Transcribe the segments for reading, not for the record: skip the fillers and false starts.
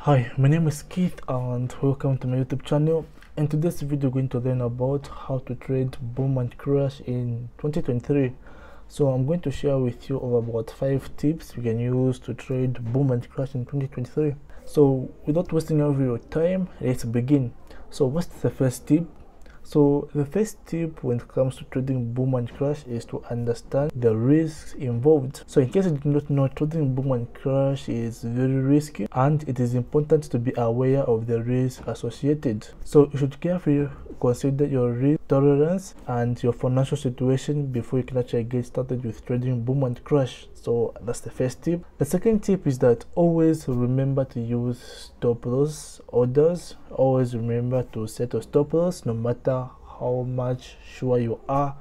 Hi, my name is Keith and welcome to my YouTube channel. In today's video, we're going to learn about how to trade boom and crash in 2023. So I'm going to share with you about 5 tips you can use to trade boom and crash in 2023. So without wasting any of your time, let's begin. So what's the first tip? So the first tip when it comes to trading boom and crash is to understand the risks involved. So in case you do not know, trading boom and crash is very risky and it is important to be aware of the risks associated. So you should carefully consider your risk tolerance and your financial situation before you can actually get started with trading boom and crash. So that's the first tip. The second tip is that always remember to use stop loss orders. Always remember to set a stop loss no matter how much sure you are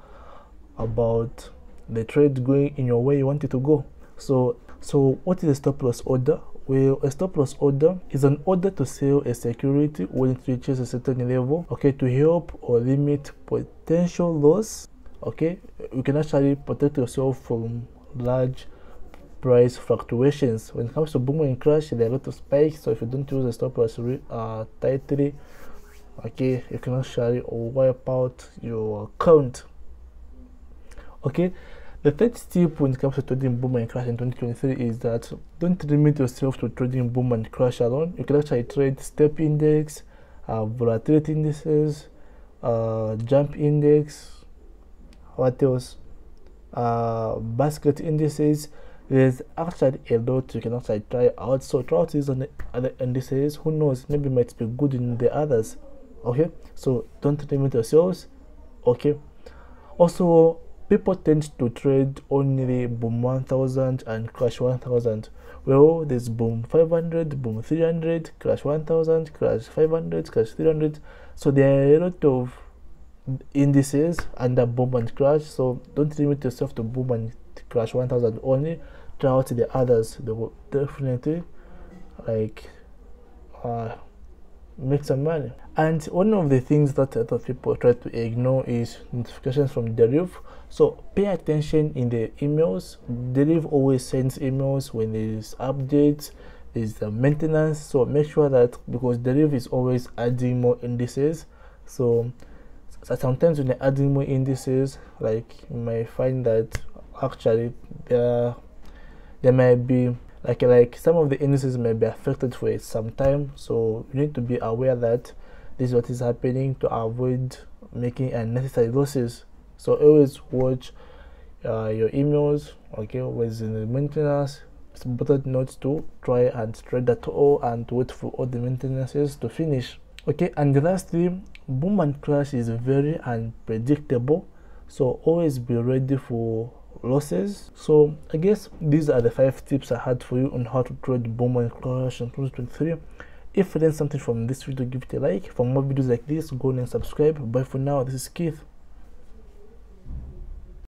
about the trade going in your way you want it to go. So what is a stop loss order? Well, a stop loss order is an order to sell a security when it reaches a certain level, okay, to help or limit potential loss. Okay, you can actually protect yourself from large price fluctuations. When it comes to boom and crash, there are a lot of spikes, so if you don't use a stop loss tightly, okay, you can actually wipe out your account. Okay, the third tip when it comes to trading boom and crash in 2023 is that don't limit yourself to trading boom and crash alone. You can actually trade step index, volatility indices, jump index, what else, basket indices. There's actually a lot you can actually try out. So try out these on the other indices. Who knows, maybe might be good in the others. Okay, so don't limit yourselves. Okay, also people tend to trade only boom 1000 and crash 1000. Well, there's boom 500, boom 300, crash 1000, crash 500, crash 300. So there are a lot of indices under boom and crash, so don't limit yourself to boom and crash 1000 only. Try out the others. They will definitely like make some money. And one of the things that other people try to ignore is notifications from Deriv. So pay attention in the emails. Deriv always sends emails when there is updates, there is maintenance. So make sure that, because Deriv is always adding more indices, so sometimes when you're adding more indices, like you might find that actually there might be like some of the indices may be affected for some time. So you need to be aware that this is what is happening to avoid making unnecessary losses. So always watch your emails, okay, with the maintenance. It's important not to try and trade at all and wait for all the maintenances to finish. Okay, and lastly, boom and crash is very unpredictable, so always be ready for losses. So I guess these are the 5 tips I had for you on how to trade boom and crash in 2023. If you learned something from this video, give it a like. For more videos like this, go and subscribe. Bye for now. This is Keith.